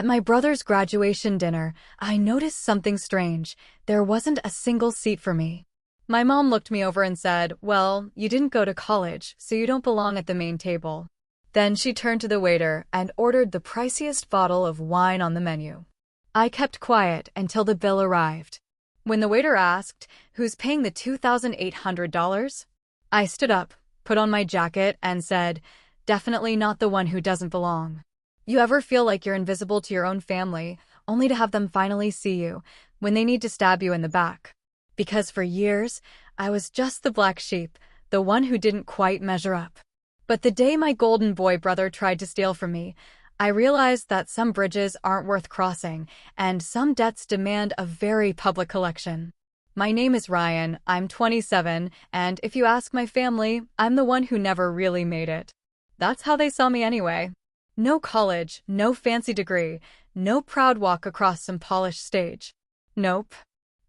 At my brother's graduation dinner, I noticed something strange. There wasn't a single seat for me. My mom looked me over and said, "Well, you didn't go to college, so you don't belong at the main table." Then she turned to the waiter and ordered the priciest bottle of wine on the menu. I kept quiet until the bill arrived. When the waiter asked, "Who's paying the $2,800?" I stood up, put on my jacket, and said, "Definitely not the one who doesn't belong." You ever feel like you're invisible to your own family, only to have them finally see you when they need to stab you in the back? Because for years, I was just the black sheep, the one who didn't quite measure up. But the day my golden boy brother tried to steal from me, I realized that some bridges aren't worth crossing, and some debts demand a very public collection. My name is Ryan, I'm 27, and if you ask my family, I'm the one who never really made it. That's how they saw me anyway. No college, no fancy degree, no proud walk across some polished stage. Nope.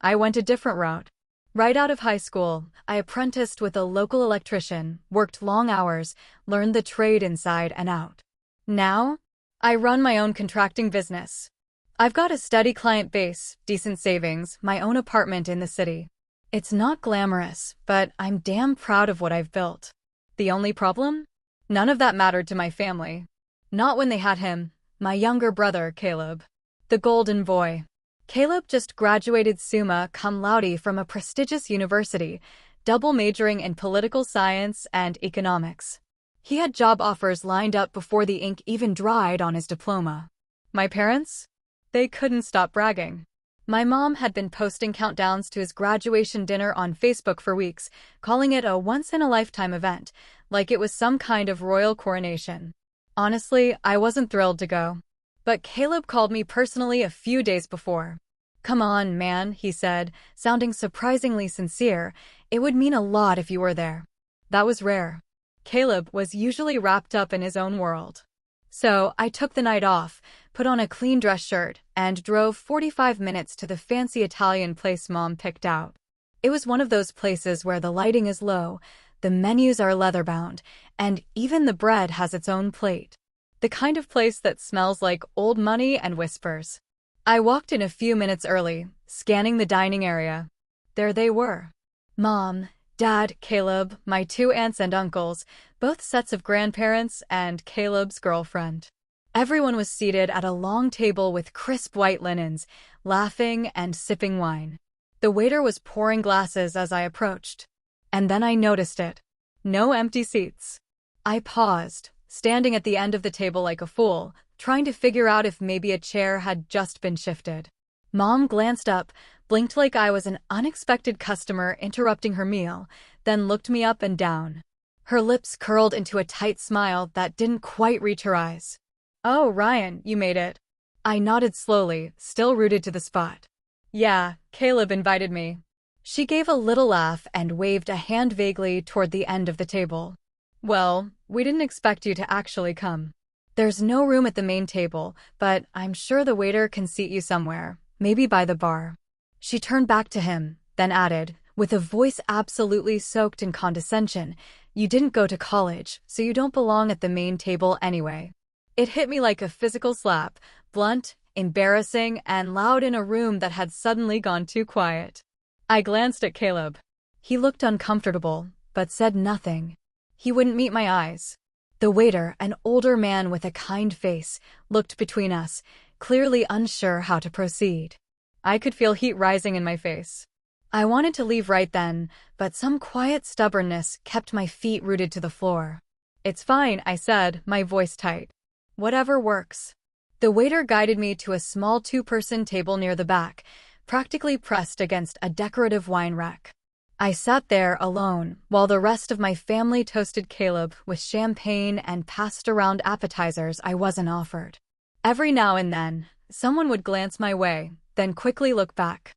I went a different route. Right out of high school, I apprenticed with a local electrician, worked long hours, learned the trade inside and out. Now, I run my own contracting business. I've got a steady client base, decent savings, my own apartment in the city. It's not glamorous, but I'm damn proud of what I've built. The only problem? None of that mattered to my family. Not when they had him, my younger brother, Caleb. The golden boy. Caleb just graduated summa cum laude from a prestigious university, double majoring in political science and economics. He had job offers lined up before the ink even dried on his diploma. My parents? They couldn't stop bragging. My mom had been posting countdowns to his graduation dinner on Facebook for weeks, calling it a once-in-a-lifetime event, like it was some kind of royal coronation. Honestly, I wasn't thrilled to go. But Caleb called me personally a few days before. "Come on, man," he said, sounding surprisingly sincere. "It would mean a lot if you were there." That was rare. Caleb was usually wrapped up in his own world. So I took the night off, put on a clean dress shirt, and drove 45 minutes to the fancy Italian place Mom picked out. It was one of those places where the lighting is low, the menus are leather-bound, and even the bread has its own plate. The kind of place that smells like old money and whispers. I walked in a few minutes early, scanning the dining area. There they were. Mom, Dad, Caleb, my two aunts and uncles, both sets of grandparents, and Caleb's girlfriend. Everyone was seated at a long table with crisp white linens, laughing and sipping wine. The waiter was pouring glasses as I approached. And then I noticed it. No empty seats. I paused, standing at the end of the table like a fool, trying to figure out if maybe a chair had just been shifted. Mom glanced up, blinked like I was an unexpected customer interrupting her meal, then looked me up and down. Her lips curled into a tight smile that didn't quite reach her eyes. "Oh, Ryan, you made it." I nodded slowly, still rooted to the spot. "Yeah, Caleb invited me." She gave a little laugh and waved a hand vaguely toward the end of the table. "Well, we didn't expect you to actually come. There's no room at the main table, but I'm sure the waiter can seat you somewhere, maybe by the bar." She turned back to him, then added, with a voice absolutely soaked in condescension, "You didn't go to college, so you don't belong at the main table anyway." It hit me like a physical slap, blunt, embarrassing, and loud in a room that had suddenly gone too quiet. I glanced at Caleb. He looked uncomfortable, but said nothing. He wouldn't meet my eyes. The waiter, an older man with a kind face, looked between us, clearly unsure how to proceed. I could feel heat rising in my face. I wanted to leave right then, but some quiet stubbornness kept my feet rooted to the floor. "It's fine," I said, my voice tight. "Whatever works." The waiter guided me to a small two-person table near the back, practically pressed against a decorative wine rack. I sat there alone, while the rest of my family toasted Caleb with champagne and passed around appetizers I wasn't offered. Every now and then, someone would glance my way, then quickly look back.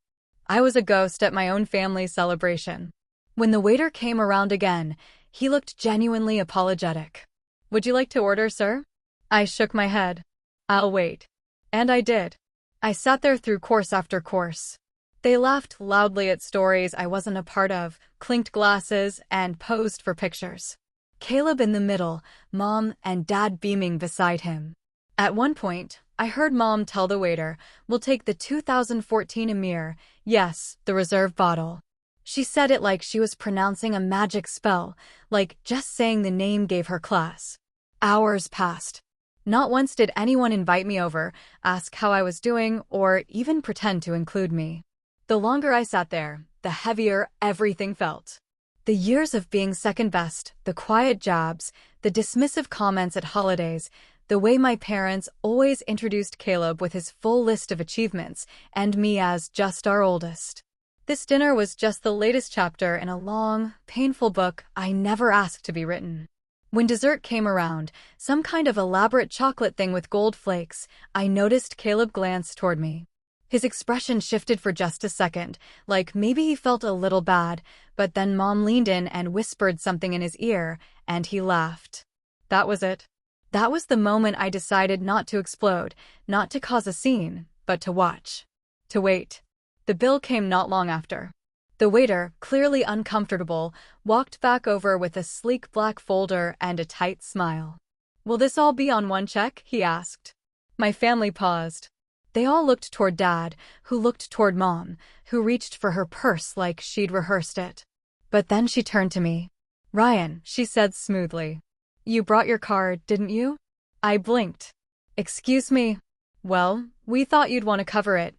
I was a ghost at my own family celebration. When the waiter came around again, he looked genuinely apologetic. "Would you like to order, sir?" I shook my head. "I'll wait." And I did. I sat there through course after course. They laughed loudly at stories I wasn't a part of, clinked glasses, and posed for pictures. Caleb in the middle, Mom and Dad beaming beside him. At one point, I heard Mom tell the waiter, "We'll take the 2014 Emir, yes, the reserve bottle." She said it like she was pronouncing a magic spell, like just saying the name gave her class. Hours passed. Not once did anyone invite me over, ask how I was doing, or even pretend to include me. The longer I sat there, the heavier everything felt. The years of being second best, the quiet jabs, the dismissive comments at holidays, the way my parents always introduced Caleb with his full list of achievements, and me as just our oldest. This dinner was just the latest chapter in a long, painful book I never asked to be written. When dessert came around, some kind of elaborate chocolate thing with gold flakes, I noticed Caleb glance toward me. His expression shifted for just a second, like maybe he felt a little bad, but then Mom leaned in and whispered something in his ear, and he laughed. That was it. That was the moment I decided not to explode, not to cause a scene, but to watch. To wait. The bill came not long after. The waiter, clearly uncomfortable, walked back over with a sleek black folder and a tight smile. "Will this all be on one check?" he asked. My family paused. They all looked toward Dad, who looked toward Mom, who reached for her purse like she'd rehearsed it. But then she turned to me. "Ryan," she said smoothly. "You brought your card, didn't you?" I blinked. "Excuse me?" "Well, we thought you'd want to cover it,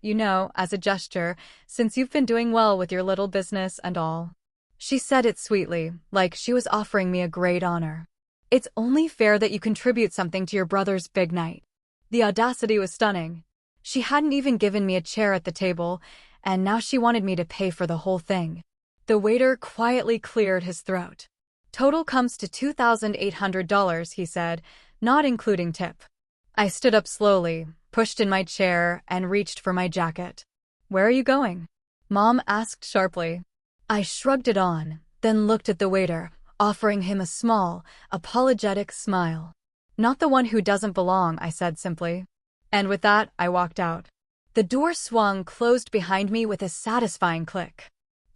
as a gesture, since you've been doing well with your little business and all." She said it sweetly, like she was offering me a great honor. "It's only fair that you contribute something to your brother's big night." The audacity was stunning. She hadn't even given me a chair at the table, and now she wanted me to pay for the whole thing. The waiter quietly cleared his throat. "Total comes to $2,800, he said, "not including tip." I stood up slowly, pushed in my chair, and reached for my jacket. "Where are you going?" Mom asked sharply. I shrugged it on, then looked at the waiter, offering him a small, apologetic smile. "Not the one who doesn't belong," I said simply. And with that, I walked out. The door swung closed behind me with a satisfying click.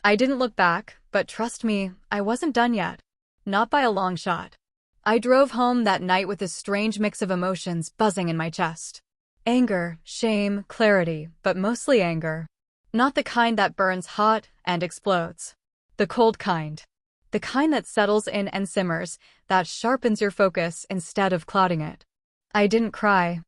I didn't look back, but trust me, I wasn't done yet. Not by a long shot. I drove home that night with a strange mix of emotions buzzing in my chest. Anger, shame, clarity, but mostly anger. Not the kind that burns hot and explodes. The cold kind. The kind that settles in and simmers, that sharpens your focus instead of clouding it. I didn't cry.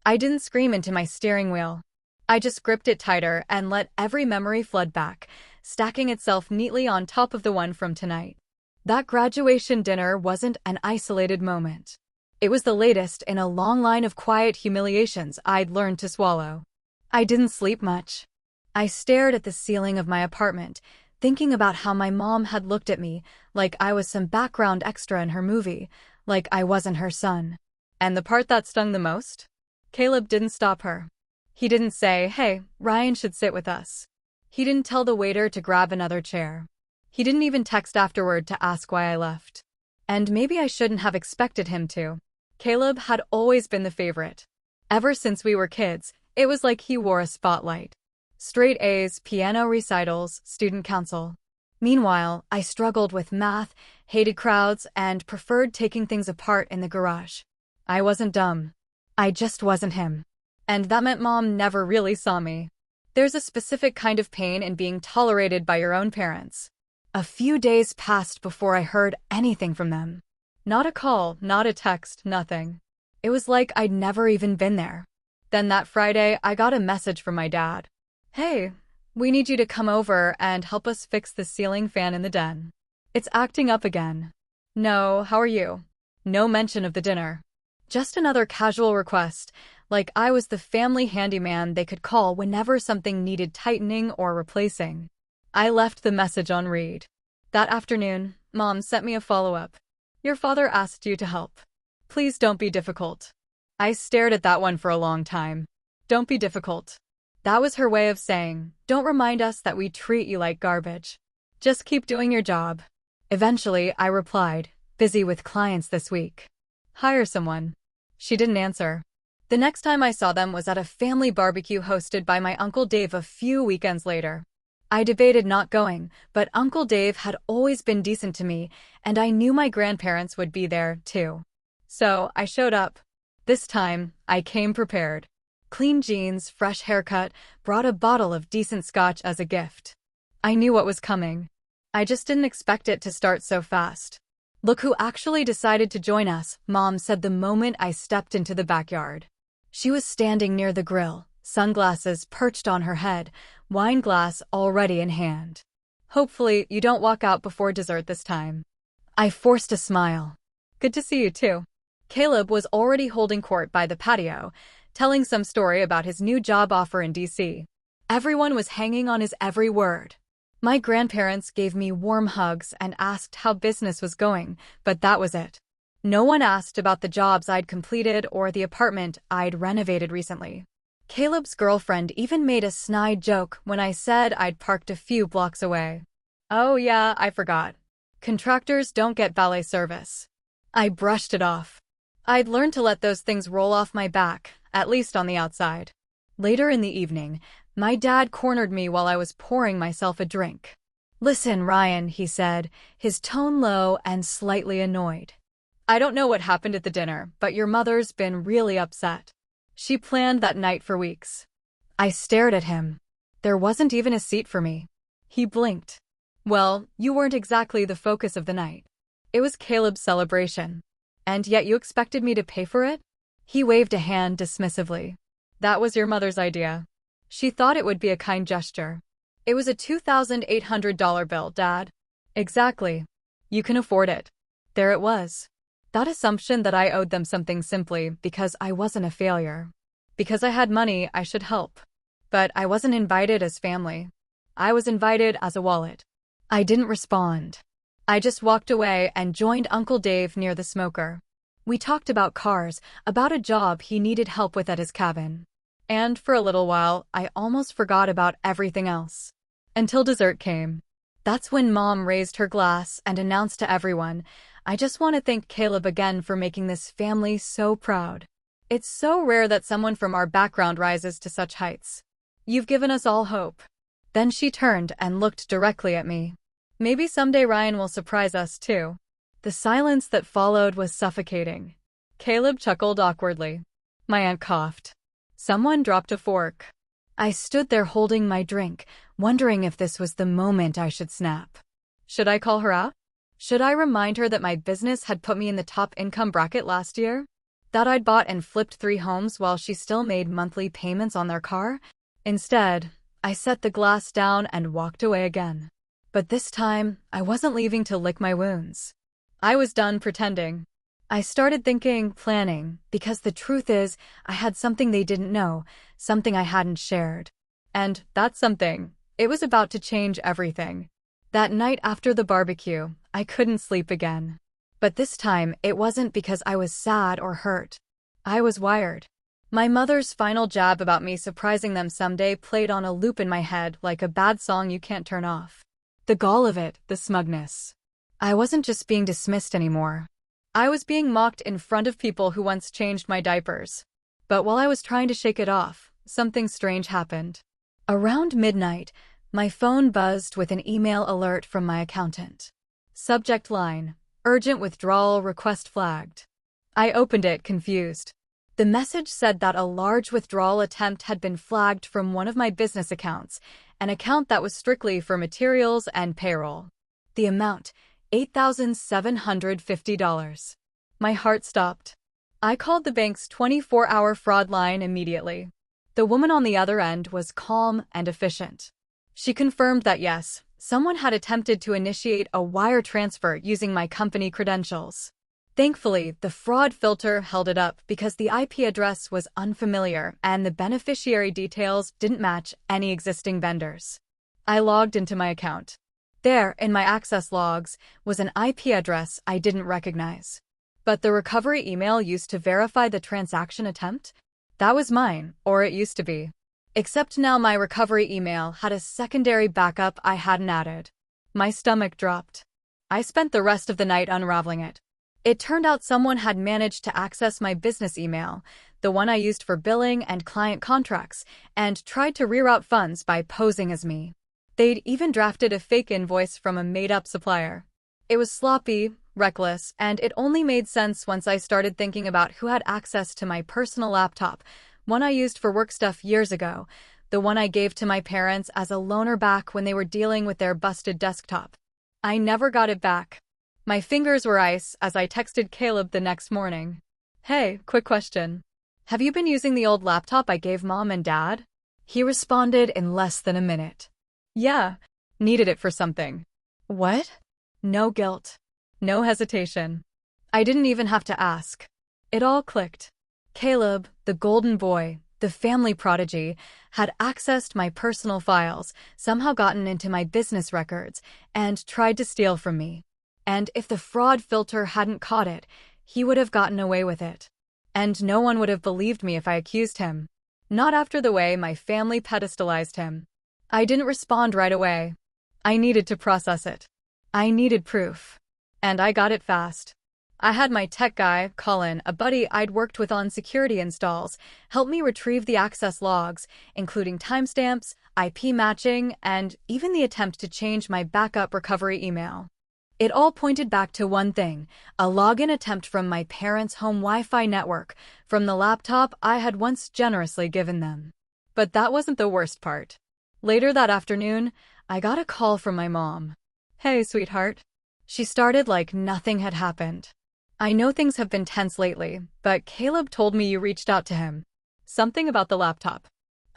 I didn't scream into my steering wheel. I just gripped it tighter and let every memory flood back, stacking itself neatly on top of the one from tonight. That graduation dinner wasn't an isolated moment. It was the latest in a long line of quiet humiliations I'd learned to swallow. I didn't sleep much. I stared at the ceiling of my apartment, thinking about how my mom had looked at me like I was some background extra in her movie, like I wasn't her son. And the part that stung the most? Caleb didn't stop her. He didn't say, "Hey, Ryan should sit with us." He didn't tell the waiter to grab another chair. He didn't even text afterward to ask why I left. And maybe I shouldn't have expected him to. Caleb had always been the favorite. Ever since we were kids, it was like he wore a spotlight. Straight A's, piano recitals, student council. Meanwhile, I struggled with math, hated crowds, and preferred taking things apart in the garage. I wasn't dumb. I just wasn't him. And that meant Mom never really saw me. There's a specific kind of pain in being tolerated by your own parents. A few days passed before I heard anything from them. Not a call, not a text, nothing. It was like I'd never even been there. Then that Friday, I got a message from my dad. "Hey, we need you to come over and help us fix the ceiling fan in the den. It's acting up again." No, how are you? No mention of the dinner. Just another casual request, like I was the family handyman they could call whenever something needed tightening or replacing. I left the message on read. That afternoon, Mom sent me a follow-up. "Your father asked you to help. Please don't be difficult." I stared at that one for a long time. Don't be difficult. That was her way of saying, don't remind us that we treat you like garbage. Just keep doing your job. Eventually, I replied, "Busy with clients this week. Hire someone." She didn't answer. The next time I saw them was at a family barbecue hosted by my Uncle Dave a few weekends later. I debated not going, but Uncle Dave had always been decent to me, and I knew my grandparents would be there, too. So, I showed up. This time, I came prepared. Clean jeans, fresh haircut, brought a bottle of decent scotch as a gift. I knew what was coming. I just didn't expect it to start so fast. "Look who actually decided to join us," Mom said the moment I stepped into the backyard. She was standing near the grill, sunglasses perched on her head, wine glass already in hand. "Hopefully, you don't walk out before dessert this time." I forced a smile. "Good to see you too." Caleb was already holding court by the patio, telling some story about his new job offer in DC. Everyone was hanging on his every word. My grandparents gave me warm hugs and asked how business was going, but that was it. No one asked about the jobs I'd completed or the apartment I'd renovated recently. Caleb's girlfriend even made a snide joke when I said I'd parked a few blocks away. "Oh yeah, I forgot. Contractors don't get valet service." I brushed it off. I'd learned to let those things roll off my back, at least on the outside. Later in the evening, my dad cornered me while I was pouring myself a drink. "Listen, Ryan," he said, his tone low and slightly annoyed. "I don't know what happened at the dinner, but your mother's been really upset. She planned that night for weeks." I stared at him. There wasn't even a seat for me. He blinked. "Well, you weren't exactly the focus of the night. It was Caleb's celebration. And yet you expected me to pay for it?" He waved a hand dismissively. "That was your mother's idea. She thought it would be a kind gesture. It was a $2,800 bill, Dad." "Exactly. You can afford it." There it was. That assumption that I owed them something simply because I wasn't a failure. Because I had money, I should help. But I wasn't invited as family. I was invited as a wallet. I didn't respond. I just walked away and joined Uncle Dave near the smoker. We talked about cars, about a job he needed help with at his cabin. And for a little while, I almost forgot about everything else. Until dessert came. That's when Mom raised her glass and announced to everyone, "I just want to thank Caleb again for making this family so proud. It's so rare that someone from our background rises to such heights. You've given us all hope." Then she turned and looked directly at me. "Maybe someday Ryan will surprise us too." The silence that followed was suffocating. Caleb chuckled awkwardly. My aunt coughed. Someone dropped a fork. I stood there holding my drink, wondering if this was the moment I should snap. Should I call her out? Should I remind her that my business had put me in the top income bracket last year? That I'd bought and flipped 3 homes while she still made monthly payments on their car? Instead, I set the glass down and walked away again. But this time, I wasn't leaving to lick my wounds. I was done pretending. I started thinking, planning, because the truth is, I had something they didn't know, something I hadn't shared. And that something, it was about to change everything. That night after the barbecue, I couldn't sleep again. But this time, it wasn't because I was sad or hurt. I was wired. My mother's final jab about me surprising them someday played on a loop in my head like a bad song you can't turn off. The gall of it, the smugness. I wasn't just being dismissed anymore. I was being mocked in front of people who once changed my diapers. But while I was trying to shake it off, something strange happened. Around midnight, my phone buzzed with an email alert from my accountant. Subject line, "Urgent withdrawal request flagged." I opened it, confused. The message said that a large withdrawal attempt had been flagged from one of my business accounts, an account that was strictly for materials and payroll. The amount, $8,750. My heart stopped. I called the bank's 24-hour fraud line immediately. The woman on the other end was calm and efficient. She confirmed that yes, someone had attempted to initiate a wire transfer using my company credentials. Thankfully, the fraud filter held it up because the IP address was unfamiliar and the beneficiary details didn't match any existing vendors. I logged into my account. There, in my access logs, was an IP address I didn't recognize. But the recovery email used to verify the transaction attempt? That was mine, or it used to be. Except now my recovery email had a secondary backup I hadn't added. My stomach dropped. I spent the rest of the night unraveling it. It turned out someone had managed to access my business email, the one I used for billing and client contracts, and tried to reroute funds by posing as me. They'd even drafted a fake invoice from a made-up supplier. It was sloppy, reckless, and it only made sense once I started thinking about who had access to my personal laptop, One I used for work stuff years ago, the one I gave to my parents as a loaner back when they were dealing with their busted desktop. I never got it back. My fingers were ice as I texted Caleb the next morning. Hey, quick question. Have you been using the old laptop I gave Mom and Dad? He responded in less than a minute. Yeah, needed it for something. What? No guilt. No hesitation. I didn't even have to ask. It all clicked. Caleb, the golden boy, the family prodigy, had accessed my personal files, somehow gotten into my business records, and tried to steal from me. And if the fraud filter hadn't caught it, he would have gotten away with it. And no one would have believed me if I accused him. Not after the way my family pedestalized him. I didn't respond right away. I needed to process it. I needed proof. And I got it fast. I had my tech guy, Colin, a buddy I'd worked with on security installs, help me retrieve the access logs, including timestamps, IP matching, and even the attempt to change my backup recovery email. It all pointed back to one thing, a login attempt from my parents' home Wi-Fi network, from the laptop I had once generously given them. But that wasn't the worst part. Later that afternoon, I got a call from my mom. Hey, sweetheart. She started like nothing had happened. I know things have been tense lately, but Caleb told me you reached out to him. Something about the laptop.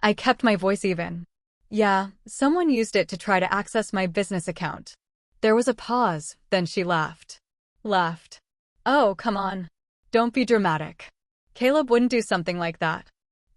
I kept my voice even. Yeah, someone used it to try to access my business account. There was a pause, then she laughed. Laughed. Oh, come on. Don't be dramatic. Caleb wouldn't do something like that.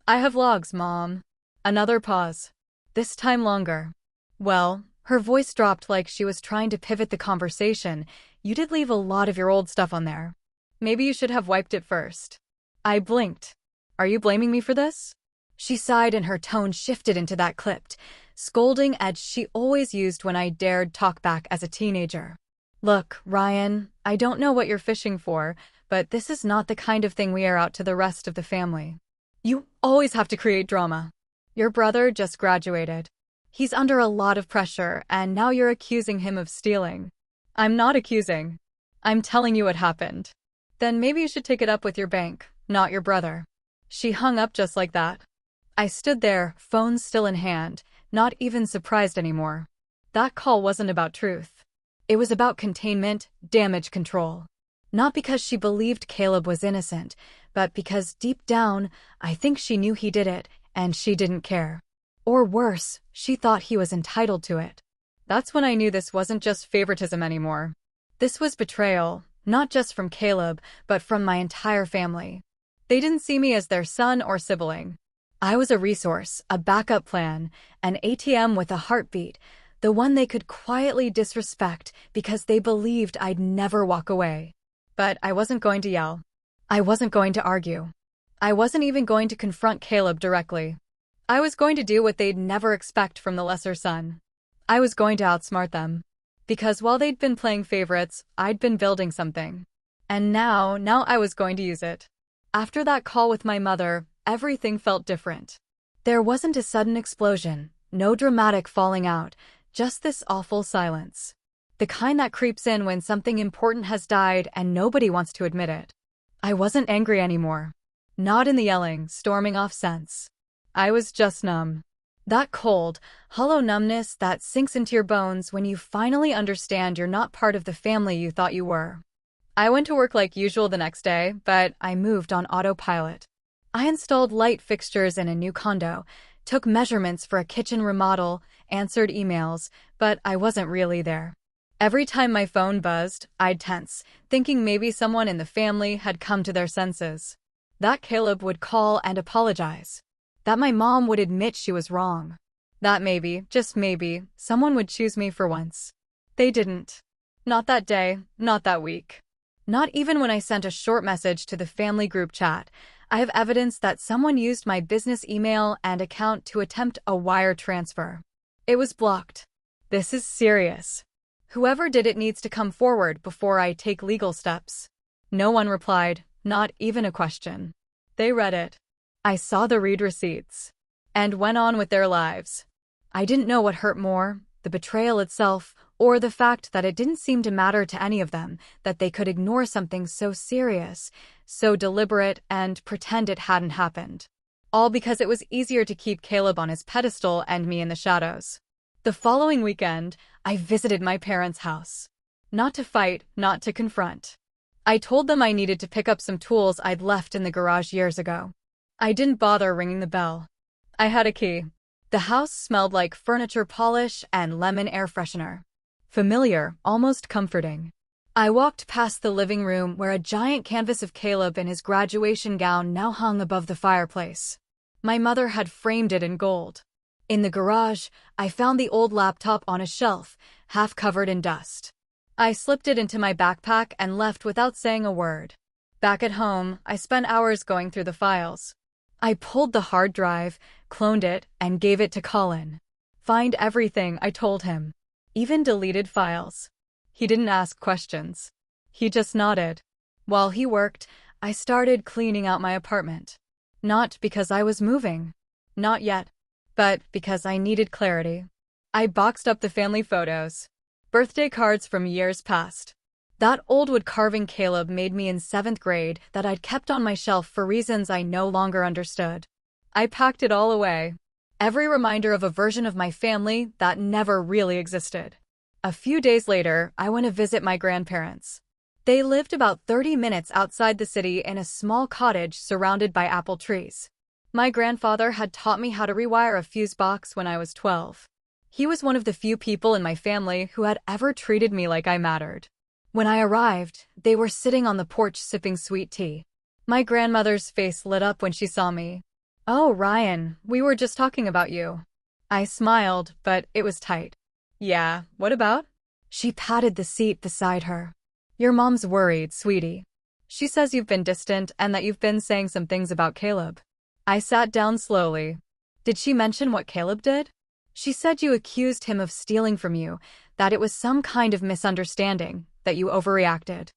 I have logs, Mom. Another pause. This time longer. Well, her voice dropped like she was trying to pivot the conversation. You did leave a lot of your old stuff on there. Maybe you should have wiped it first. I blinked. Are you blaming me for this? She sighed and her tone shifted into that clipped, scolding edge she always used when I dared talk back as a teenager. Look, Ryan, I don't know what you're fishing for, but this is not the kind of thing we air out to the rest of the family. You always have to create drama. Your brother just graduated. He's under a lot of pressure, and now you're accusing him of stealing. I'm not accusing. I'm telling you what happened. Then maybe you should take it up with your bank, not your brother. She hung up just like that. I stood there, phone still in hand, not even surprised anymore. That call wasn't about truth. It was about containment, damage control. Not because she believed Caleb was innocent, but because deep down, I think she knew he did it, and she didn't care. Or worse, she thought he was entitled to it. That's when I knew this wasn't just favoritism anymore. This was betrayal, not just from Caleb, but from my entire family. They didn't see me as their son or sibling. I was a resource, a backup plan, an ATM with a heartbeat, the one they could quietly disrespect because they believed I'd never walk away. But I wasn't going to yell. I wasn't going to argue. I wasn't even going to confront Caleb directly. I was going to do what they'd never expect from the lesser son. I was going to outsmart them. Because while they'd been playing favorites, I'd been building something. And now I was going to use it. After that call with my mother, everything felt different. There wasn't a sudden explosion, no dramatic falling out, just this awful silence. The kind that creeps in when something important has died and nobody wants to admit it. I wasn't angry anymore. Not in the yelling, storming off sense. I was just numb. That cold, hollow numbness that sinks into your bones when you finally understand you're not part of the family you thought you were. I went to work like usual the next day, but I moved on autopilot. I installed light fixtures in a new condo, took measurements for a kitchen remodel, answered emails, but I wasn't really there. Every time my phone buzzed, I'd tense, thinking maybe someone in the family had come to their senses. That Caleb would call and apologize. That my mom would admit she was wrong. That maybe, just maybe, someone would choose me for once. They didn't. Not that day, not that week. Not even when I sent a short message to the family group chat. I have evidence that someone used my business email and account to attempt a wire transfer. It was blocked. This is serious. Whoever did it needs to come forward before I take legal steps. No one replied, not even a question. They read it. I saw the read receipts. And went on with their lives. I didn't know what hurt more, the betrayal itself, or the fact that it didn't seem to matter to any of them, that they could ignore something so serious, so deliberate, and pretend it hadn't happened. all because it was easier to keep Caleb on his pedestal and me in the shadows. The following weekend, I visited my parents' house. Not to fight, not to confront. I told them I needed to pick up some tools I'd left in the garage years ago. I didn't bother ringing the bell. I had a key. The house smelled like furniture polish and lemon air freshener. Familiar, almost comforting. I walked past the living room where a giant canvas of Caleb in his graduation gown now hung above the fireplace. My mother had framed it in gold. In the garage, I found the old laptop on a shelf, half covered in dust. I slipped it into my backpack and left without saying a word. Back at home, I spent hours going through the files. I pulled the hard drive, cloned it, and gave it to Colin. Find everything, I told him. Even deleted files. He didn't ask questions. He just nodded. While he worked, I started cleaning out my apartment. Not because I was moving. Not yet. But because I needed clarity. I boxed up the family photos. Birthday cards from years past. That old wood carving Caleb made me in 7th grade that I'd kept on my shelf for reasons I no longer understood. I packed it all away. Every reminder of a version of my family that never really existed. A few days later, I went to visit my grandparents. They lived about 30 minutes outside the city in a small cottage surrounded by apple trees. My grandfather had taught me how to rewire a fuse box when I was 12. He was one of the few people in my family who had ever treated me like I mattered. When I arrived, they were sitting on the porch sipping sweet tea. My grandmother's face lit up when she saw me. "Oh, Ryan, we were just talking about you." I smiled, but it was tight. "Yeah, what about?" She patted the seat beside her. "Your mom's worried, sweetie. She says you've been distant and that you've been saying some things about Caleb." I sat down slowly. "Did she mention what Caleb did?" "She said you accused him of stealing from you, that it was some kind of misunderstanding, that you overreacted."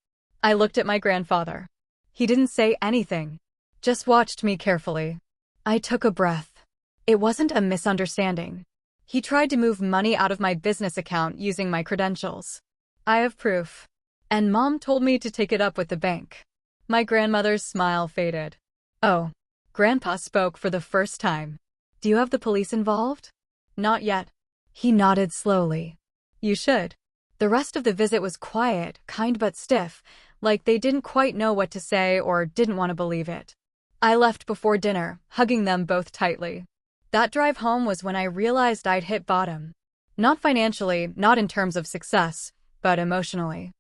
I looked at my grandfather. He didn't say anything, just watched me carefully. I took a breath. It wasn't a misunderstanding. He tried to move money out of my business account using my credentials. I have proof. And Mom told me to take it up with the bank. My grandmother's smile faded. "Oh." Grandpa spoke for the first time. "Do you have the police involved?" "Not yet." He nodded slowly. "You should." The rest of the visit was quiet, kind but stiff, like they didn't quite know what to say or didn't want to believe it. I left before dinner, hugging them both tightly. That drive home was when I realized I'd hit bottom. Not financially, not in terms of success, but emotionally.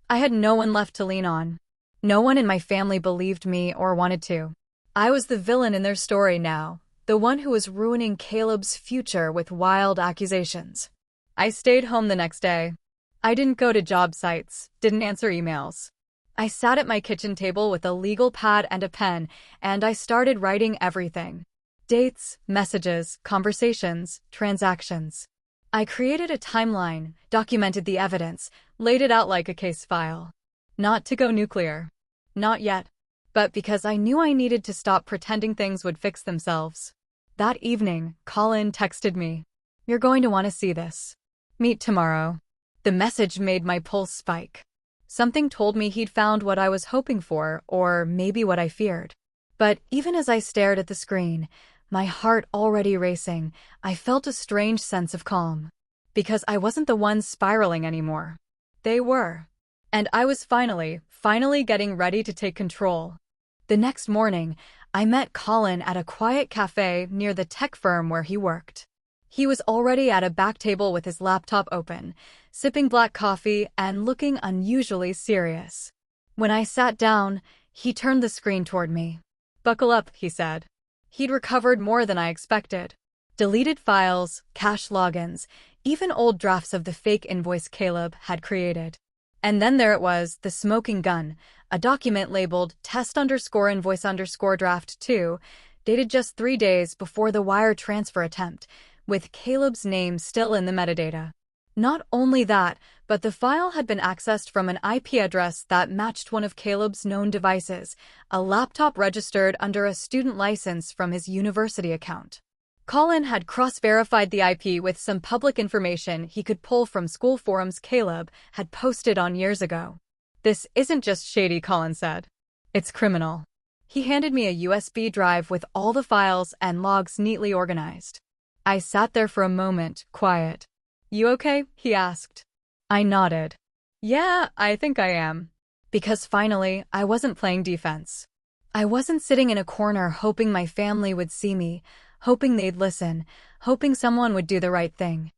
I had no one left to lean on. No one in my family believed me or wanted to. I was the villain in their story now, the one who was ruining Caleb's future with wild accusations. I stayed home the next day. I didn't go to job sites, didn't answer emails. I sat at my kitchen table with a legal pad and a pen, and I started writing everything. Dates, messages, conversations, transactions. I created a timeline, documented the evidence, laid it out like a case file. Not to go nuclear. Not yet. But because I knew I needed to stop pretending things would fix themselves. That evening, Colin texted me. "You're going to want to see this. Meet tomorrow." The message made my pulse spike. Something told me he'd found what I was hoping for, or maybe what I feared. But even as I stared at the screen, my heart already racing, I felt a strange sense of calm. Because I wasn't the one spiraling anymore. They were. And I was finally getting ready to take control. The next morning, I met Colin at a quiet cafe near the tech firm where he worked. He was already at a back table with his laptop open, sipping black coffee and looking unusually serious. When I sat down, he turned the screen toward me. "Buckle up," he said. He'd recovered more than I expected. Deleted files, cache logins, even old drafts of the fake invoice Caleb had created. And then there it was, the smoking gun, a document labeled test_invoice_draft2, dated just 3 days before the wire transfer attempt, with Caleb's name still in the metadata. Not only that, but the file had been accessed from an IP address that matched one of Caleb's known devices, a laptop registered under a student license from his university account. Colin had cross-verified the IP with some public information he could pull from school forums Caleb had posted on years ago. "This isn't just shady," Colin said. "It's criminal." He handed me a USB drive with all the files and logs neatly organized. I sat there for a moment, quiet. "You okay?" he asked. I nodded. "Yeah, I think I am." Because finally, I wasn't playing defense. I wasn't sitting in a corner hoping my family would see me, hoping they'd listen, hoping someone would do the right thing.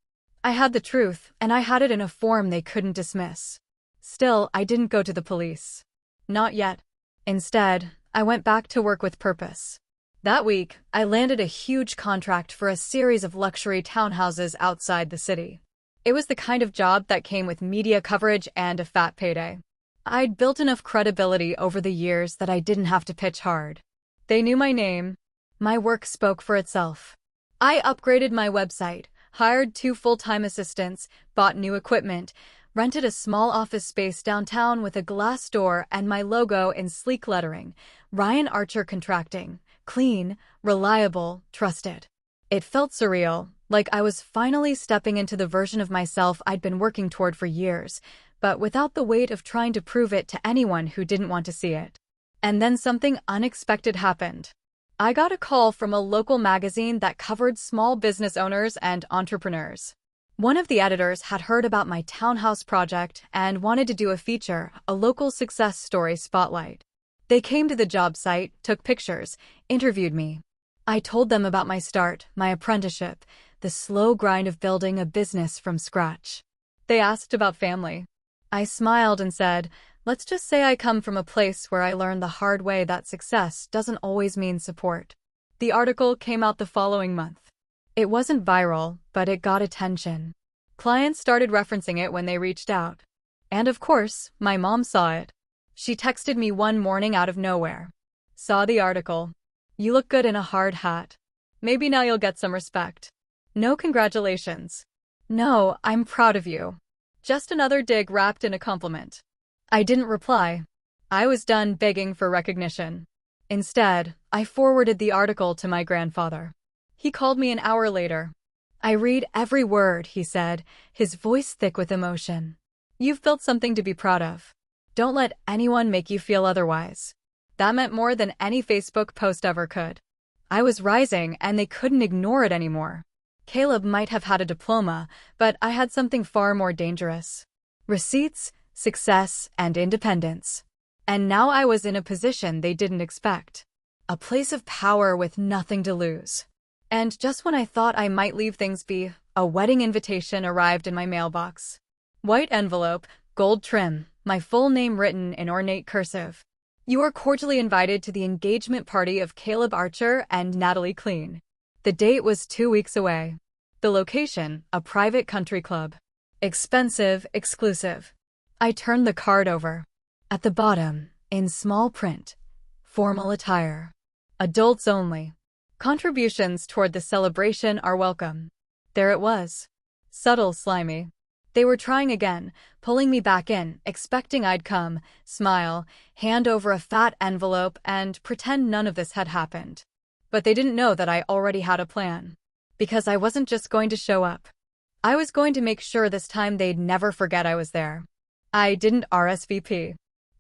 I had the truth, and I had it in a form they couldn't dismiss. Still, I didn't go to the police. Not yet. Instead, I went back to work with purpose. That week, I landed a huge contract for a series of luxury townhouses outside the city. It was the kind of job that came with media coverage and a fat payday. I'd built enough credibility over the years that I didn't have to pitch hard. They knew my name. My work spoke for itself. I upgraded my website, hired 2 full-time assistants, bought new equipment, rented a small office space downtown with a glass door and my logo in sleek lettering, Ryan Archer Contracting, clean, reliable, trusted. It felt surreal, like I was finally stepping into the version of myself I'd been working toward for years, but without the weight of trying to prove it to anyone who didn't want to see it. And then something unexpected happened. I got a call from a local magazine that covered small business owners and entrepreneurs. One of the editors had heard about my townhouse project and wanted to do a feature, a local success story spotlight. They came to the job site, took pictures, interviewed me. I told them about my start, my apprenticeship, the slow grind of building a business from scratch. They asked about family. I smiled and said, "Let's just say I come from a place where I learned the hard way that success doesn't always mean support." The article came out the following month. It wasn't viral, but it got attention. Clients started referencing it when they reached out. And of course, my mom saw it. She texted me one morning out of nowhere. "Saw the article. You look good in a hard hat. Maybe now you'll get some respect. No congratulations. No, I'm proud of you. Just another dig wrapped in a compliment." I didn't reply. I was done begging for recognition. Instead, I forwarded the article to my grandfather. He called me an hour later. "I read every word," he said, his voice thick with emotion. "You've built something to be proud of. Don't let anyone make you feel otherwise." That meant more than any Facebook post ever could. I was rising, and they couldn't ignore it anymore. Caleb might have had a diploma, but I had something far more dangerous. Receipts, success, and independence. And now I was in a position they didn't expect. A place of power with nothing to lose. And just when I thought I might leave things be, a wedding invitation arrived in my mailbox. White envelope, gold trim, my full name written in ornate cursive. "You are cordially invited to the engagement party of Caleb Archer and Natalie Clean." The date was 2 weeks away. The location, a private country club. Expensive, exclusive. I turned the card over. At the bottom, in small print, formal attire. Adults only. Contributions toward the celebration are welcome. There it was. Subtle, slimy. They were trying again, pulling me back in, expecting I'd come, smile, hand over a fat envelope, and pretend none of this had happened. But they didn't know that I already had a plan. Because I wasn't just going to show up. I was going to make sure this time they'd never forget I was there. I didn't RSVP.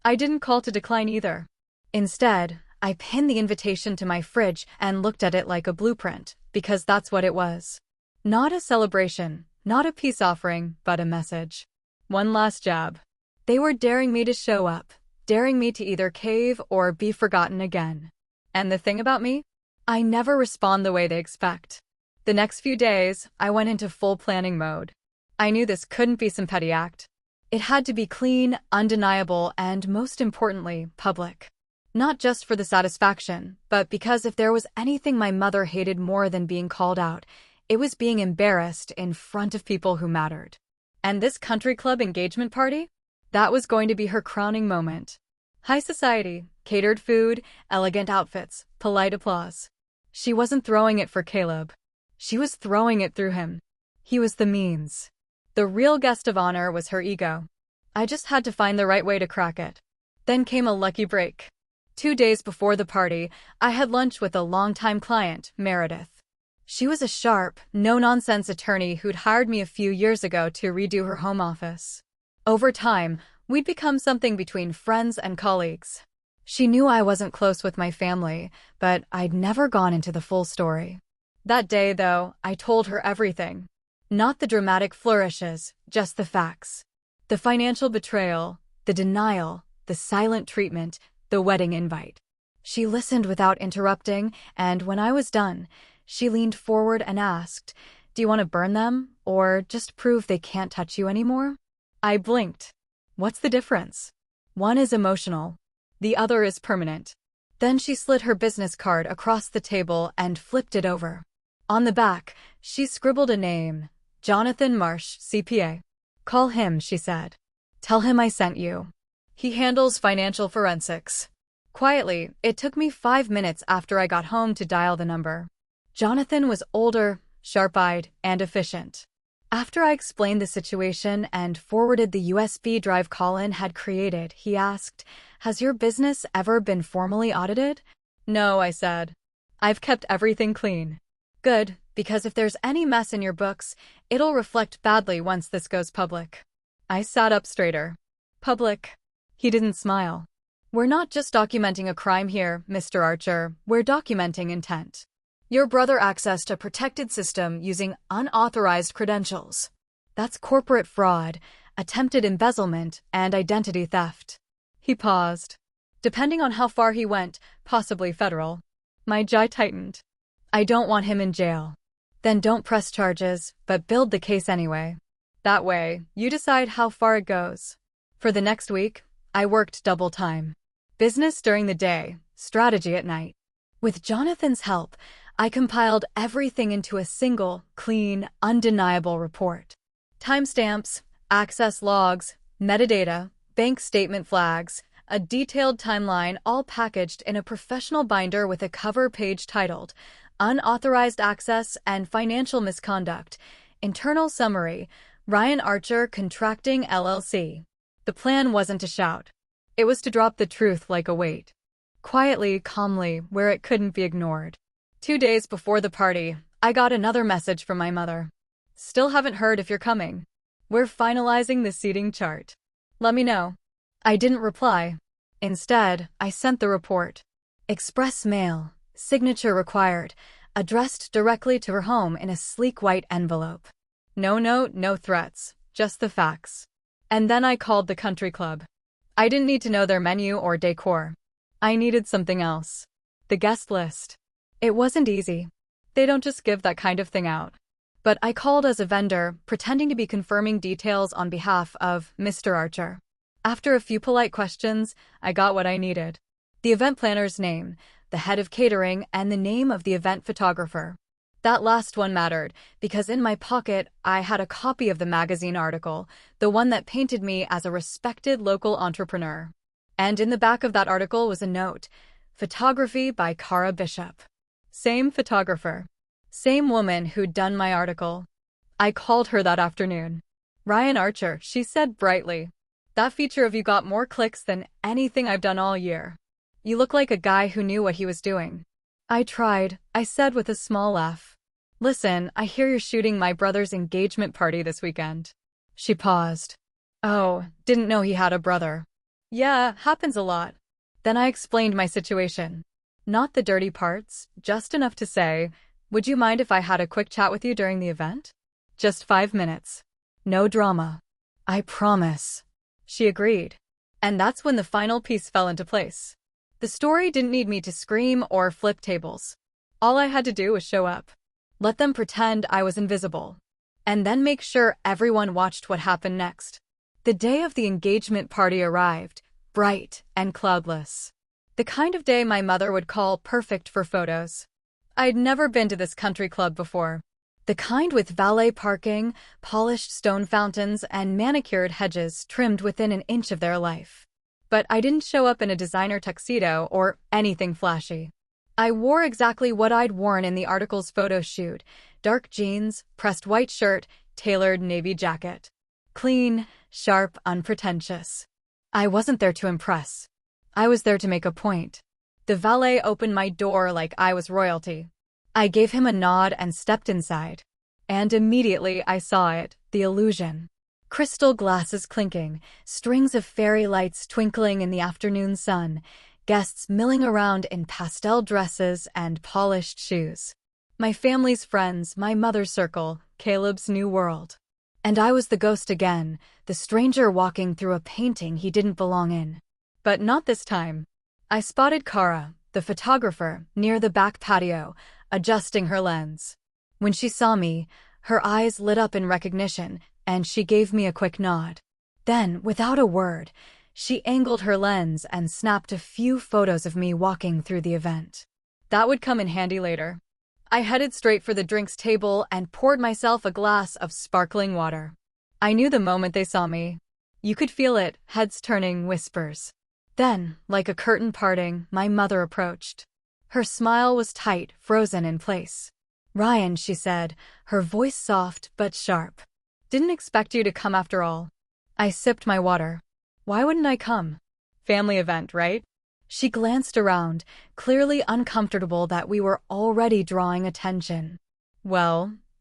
I didn't call to decline either. Instead, I pinned the invitation to my fridge and looked at it like a blueprint, because that's what it was. Not a celebration, not a peace offering, but a message. One last jab. They were daring me to show up, daring me to either cave or be forgotten again. And the thing about me? I never respond the way they expect. The next few days, I went into full planning mode. I knew this couldn't be some petty act. It had to be clean, undeniable, and most importantly, public. Not just for the satisfaction, but because if there was anything my mother hated more than being called out, it was being embarrassed in front of people who mattered. And this country club engagement party? That was going to be her crowning moment. High society, catered food, elegant outfits, polite applause. She wasn't throwing it for Caleb. She was throwing it through him. He was the means. The real guest of honor was her ego. I just had to find the right way to crack it. Then came a lucky break. 2 days before the party, I had lunch with a longtime client, Meredith. She was a sharp, no-nonsense attorney who'd hired me a few years ago to redo her home office. Over time, we'd become something between friends and colleagues. She knew I wasn't close with my family, but I'd never gone into the full story. That day, though, I told her everything. Not the dramatic flourishes, just the facts. The financial betrayal, the denial, the silent treatment, the wedding invite. She listened without interrupting, and when I was done, she leaned forward and asked, "Do you want to burn them, or just prove they can't touch you anymore?" I blinked. What's the difference? One is emotional. The other is permanent. Then she slid her business card across the table and flipped it over. On the back, she scribbled a name, Jonathan Marsh, CPA. "Call him," she said. "Tell him I sent you. He handles financial forensics." Quietly, it took me 5 minutes after I got home to dial the number. Jonathan was older, sharp-eyed, and efficient. After I explained the situation and forwarded the USB drive Colin had created, he asked, "Has your business ever been formally audited?" "No," I said. "I've kept everything clean." "Good, because if there's any mess in your books, it'll reflect badly once this goes public." I sat up straighter. "Public?" He didn't smile. "We're not just documenting a crime here, Mr. Archer, we're documenting intent. Your brother accessed a protected system using unauthorized credentials. That's corporate fraud, attempted embezzlement, and identity theft." He paused. "Depending on how far he went, possibly federal." My jaw tightened. "I don't want him in jail." "Then don't press charges, but build the case anyway. That way, you decide how far it goes." For the next week, I worked double time. Business during the day, strategy at night. With Jonathan's help, I compiled everything into a single, clean, undeniable report. Timestamps, access logs, metadata, bank statement flags, a detailed timeline, all packaged in a professional binder with a cover page titled "Unauthorized Access and Financial Misconduct. Internal Summary, Ryan Archer Contracting LLC." The plan wasn't to shout. It was to drop the truth like a weight. Quietly, calmly, where it couldn't be ignored. 2 days before the party, I got another message from my mother. "Still haven't heard if you're coming. We're finalizing the seating chart. Let me know." I didn't reply. Instead, I sent the report. Express mail, signature required, addressed directly to her home in a sleek white envelope. No note, no threats, just the facts. And then I called the country club. I didn't need to know their menu or decor. I needed something else. The guest list. It wasn't easy. They don't just give that kind of thing out. But I called as a vendor, pretending to be confirming details on behalf of Mr. Archer. After a few polite questions, I got what I needed. The event planner's name, the head of catering, and the name of the event photographer. That last one mattered, because in my pocket, I had a copy of the magazine article, the one that painted me as a respected local entrepreneur. And in the back of that article was a note, "Photography by Cara Bishop." Same photographer. Same woman who'd done my article. I called her that afternoon. "Ryan Archer," she said brightly. "That feature of you got more clicks than anything I've done all year. You look like a guy who knew what he was doing." "I tried," I said with a small laugh. "Listen, I hear you're shooting my brother's engagement party this weekend." She paused. "Oh, didn't know he had a brother." "Yeah, happens a lot." Then I explained my situation. Not the dirty parts, just enough to say, "Would you mind if I had a quick chat with you during the event?" Just 5 minutes. No drama. "I promise." She agreed. And that's when the final piece fell into place. The story didn't need me to scream or flip tables. All I had to do was show up. Let them pretend I was invisible. And then make sure everyone watched what happened next. The day of the engagement party arrived, bright and cloudless. The kind of day my mother would call perfect for photos. I'd never been to this country club before. The kind with valet parking, polished stone fountains, and manicured hedges trimmed within an inch of their life. But I didn't show up in a designer tuxedo or anything flashy. I wore exactly what I'd worn in the article's photo shoot: dark jeans, pressed white shirt, tailored navy jacket. Clean, sharp, unpretentious. I wasn't there to impress. I was there to make a point. The valet opened my door like I was royalty. I gave him a nod and stepped inside. And immediately I saw it, the illusion. Crystal glasses clinking, strings of fairy lights twinkling in the afternoon sun, guests milling around in pastel dresses and polished shoes. My family's friends, my mother's circle, Caleb's new world. And I was the ghost again, the stranger walking through a painting he didn't belong in. But not this time. I spotted Kara, the photographer, near the back patio, adjusting her lens. When she saw me, her eyes lit up in recognition, and she gave me a quick nod. Then, without a word, she angled her lens and snapped a few photos of me walking through the event. That would come in handy later. I headed straight for the drinks table and poured myself a glass of sparkling water. I knew the moment they saw me. You could feel it, heads turning, whispers. Then, like a curtain parting, my mother approached. Her smile was tight, frozen in place. "Ryan," she said, her voice soft but sharp. "Didn't expect you to come after all." I sipped my water. Why wouldn't I come? Family event, right? She glanced around, clearly uncomfortable that we were already drawing attention. "Well,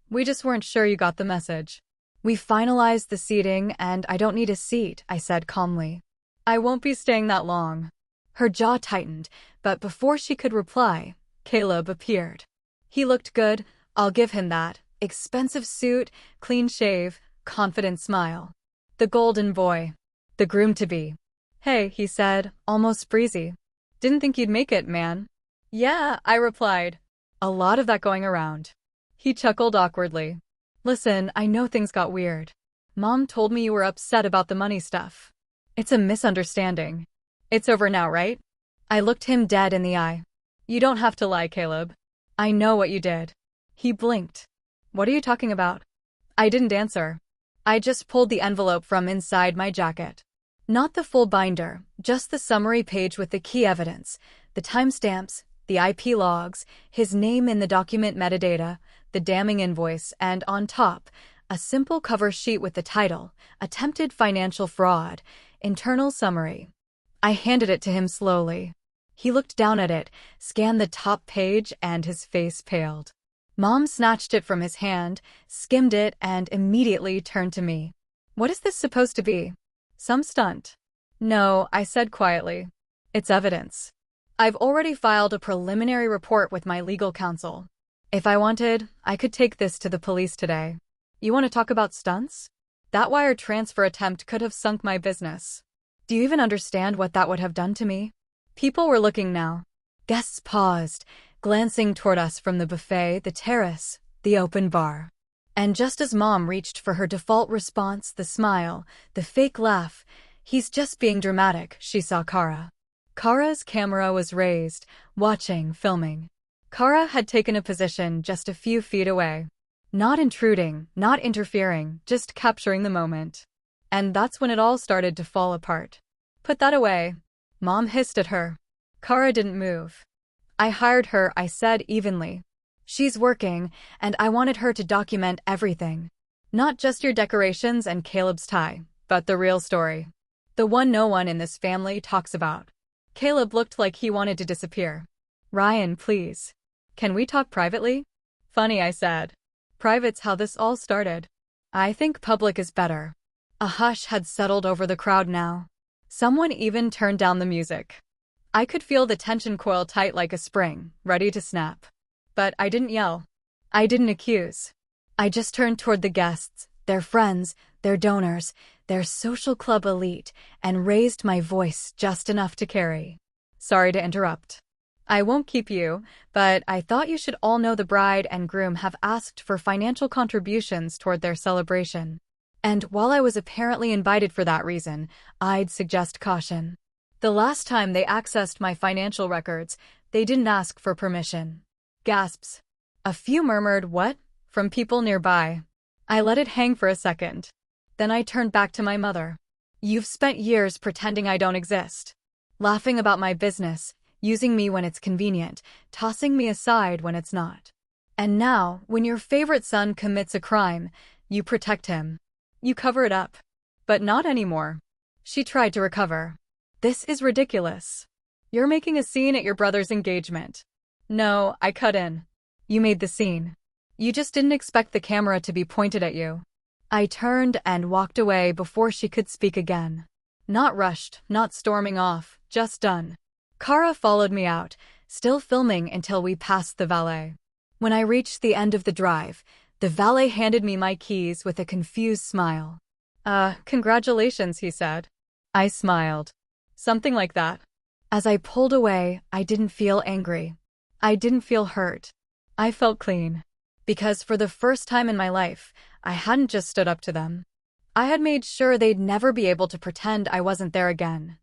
we just weren't sure you got the message. We finalized the seating and I don't need a seat," I said calmly. "I won't be staying that long." Her jaw tightened, but before she could reply, Caleb appeared. He looked good, I'll give him that. Expensive suit, clean shave, confident smile. The golden boy. The groom-to-be. "Hey," he said, almost breezy. "Didn't think you'd make it, man." "Yeah," I replied. "A lot of that going around." He chuckled awkwardly. "Listen, I know things got weird. Mom told me you were upset about the money stuff. It's a misunderstanding. It's over now, right?" I looked him dead in the eye. "You don't have to lie, Caleb. I know what you did." He blinked. "What are you talking about?" I didn't answer. I just pulled the envelope from inside my jacket. Not the full binder, just the summary page with the key evidence, the timestamps, the IP logs, his name in the document metadata, the damning invoice, and on top, a simple cover sheet with the title, Attempted Financial Fraud, Internal Summary. I handed it to him slowly. He looked down at it, scanned the top page, and his face paled. Mom snatched it from his hand, skimmed it, and immediately turned to me. "What is this supposed to be? Some stunt?" "No," I said quietly. "It's evidence. I've already filed a preliminary report with my legal counsel. If I wanted, I could take this to the police today. You want to talk about stunts? That wire transfer attempt could have sunk my business. Do you even understand what that would have done to me?" People were looking now. Guests paused, glancing toward us from the buffet, the terrace, the open bar. And just as Mom reached for her default response, the smile, the fake laugh, "He's just being dramatic," she saw Kara. Kara's camera was raised, watching, filming. Kara had taken a position just a few feet away. Not intruding, not interfering, just capturing the moment. And that's when it all started to fall apart. "Put that away." Mom hissed at her. Kara didn't move. "I hired her," I said evenly. "She's working, and I wanted her to document everything. Not just your decorations and Caleb's tie, but the real story. The one no one in this family talks about." Caleb looked like he wanted to disappear. "Ryan, please. Can we talk privately?" "Funny," I said. "Private's how this all started." "I think public is better." A hush had settled over the crowd now. Someone even turned down the music. I could feel the tension coil tight like a spring, ready to snap. But I didn't yell. I didn't accuse. I just turned toward the guests, their friends, their donors, their social club elite, and raised my voice just enough to carry. "Sorry to interrupt. I won't keep you, but I thought you should all know the bride and groom have asked for financial contributions toward their celebration. And while I was apparently invited for that reason, I'd suggest caution. The last time they accessed my financial records, they didn't ask for permission." Gasps. A few murmured, "What?" from people nearby. I let it hang for a second. Then I turned back to my mother. "You've spent years pretending I don't exist. Laughing about my business, using me when it's convenient, tossing me aside when it's not. And now, when your favorite son commits a crime, you protect him. You cover it up. But not anymore." She tried to recover. "This is ridiculous. You're making a scene at your brother's engagement." "No," I cut in. "You made the scene. You just didn't expect the camera to be pointed at you." I turned and walked away before she could speak again. Not rushed, not storming off, just done. Kara followed me out, still filming until we passed the valet. When I reached the end of the drive, the valet handed me my keys with a confused smile. Congratulations, he said. I smiled. Something like that. As I pulled away, I didn't feel angry. I didn't feel hurt. I felt clean. Because for the first time in my life, I hadn't just stood up to them. I had made sure they'd never be able to pretend I wasn't there again.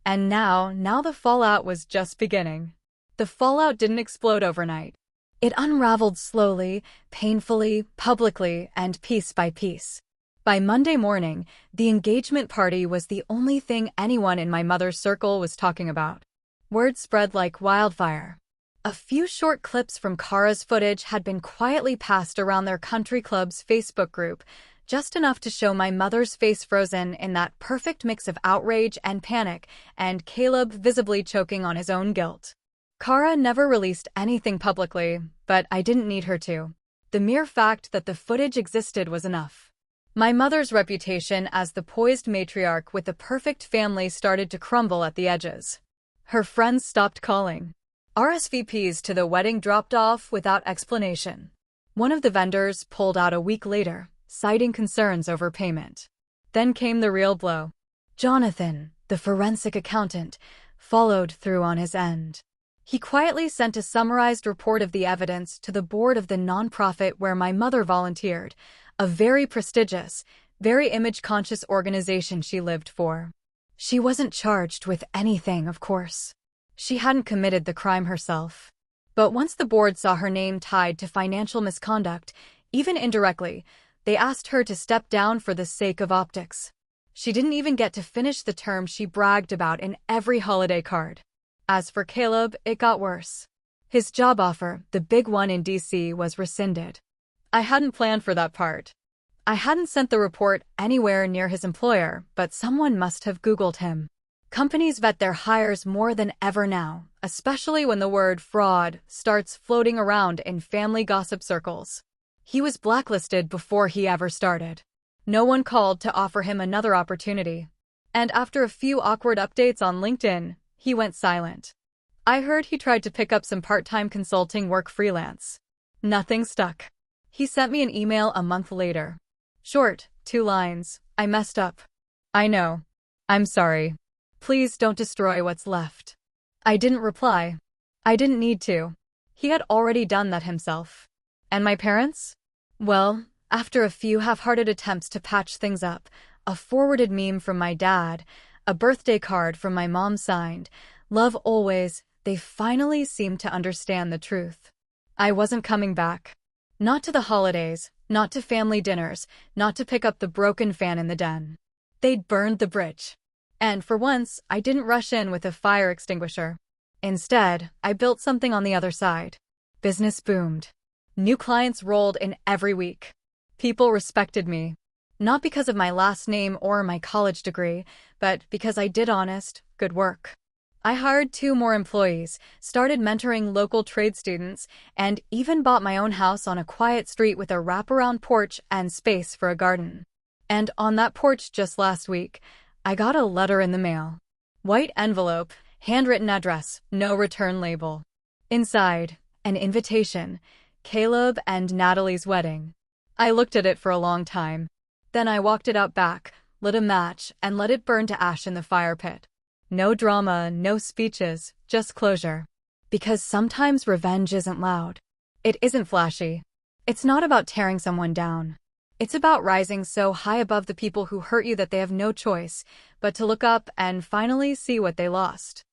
And now the fallout was just beginning. The fallout didn't explode overnight. It unraveled slowly, painfully, publicly, and piece by piece. By Monday morning, the engagement party was the only thing anyone in my mother's circle was talking about. Word spread like wildfire. A few short clips from Kara's footage had been quietly passed around their country club's Facebook group, just enough to show my mother's face frozen in that perfect mix of outrage and panic, and Caleb visibly choking on his own guilt. Kara never released anything publicly, but I didn't need her to. The mere fact that the footage existed was enough. My mother's reputation as the poised matriarch with the perfect family started to crumble at the edges. Her friends stopped calling. RSVPs to the wedding dropped off without explanation. One of the vendors pulled out a week later, citing concerns over payment. Then came the real blow. Jonathan, the forensic accountant, followed through on his end. He quietly sent a summarized report of the evidence to the board of the nonprofit where my mother volunteered, a very prestigious, very image-conscious organization she lived for. She wasn't charged with anything, of course. She hadn't committed the crime herself. But once the board saw her name tied to financial misconduct, even indirectly, they asked her to step down for the sake of optics. She didn't even get to finish the term she bragged about in every holiday card. As for Caleb, it got worse. His job offer, the big one in DC, was rescinded. I hadn't planned for that part. I hadn't sent the report anywhere near his employer, but someone must have Googled him. Companies vet their hires more than ever now, especially when the word fraud starts floating around in family gossip circles. He was blacklisted before he ever started. No one called to offer him another opportunity. And after a few awkward updates on LinkedIn, he went silent. I heard he tried to pick up some part-time consulting work freelance. Nothing stuck. He sent me an email a month later. Short, 2 lines. I messed up. I know. I'm sorry. Please don't destroy what's left. I didn't reply. I didn't need to. He had already done that himself. And my parents? Well, after a few half-hearted attempts to patch things up, a forwarded meme from my dad, a birthday card from my mom signed, love always, they finally seemed to understand the truth. I wasn't coming back. Not to the holidays, not to family dinners, not to pick up the broken fan in the den. They'd burned the bridge. And for once, I didn't rush in with a fire extinguisher. Instead, I built something on the other side. Business boomed. New clients rolled in every week. People respected me. Not because of my last name or my college degree, but because I did honest, good work. I hired 2 more employees, started mentoring local trade students, and even bought my own house on a quiet street with a wraparound porch and space for a garden. And on that porch just last week, I got a letter in the mail. White envelope, handwritten address, no return label. Inside, an invitation, Caleb and Natalie's wedding. I looked at it for a long time. Then I walked it out back, lit a match, and let it burn to ash in the fire pit. No drama, no speeches, just closure. Because sometimes revenge isn't loud. It isn't flashy. It's not about tearing someone down. It's about rising so high above the people who hurt you that they have no choice but to look up and finally see what they lost.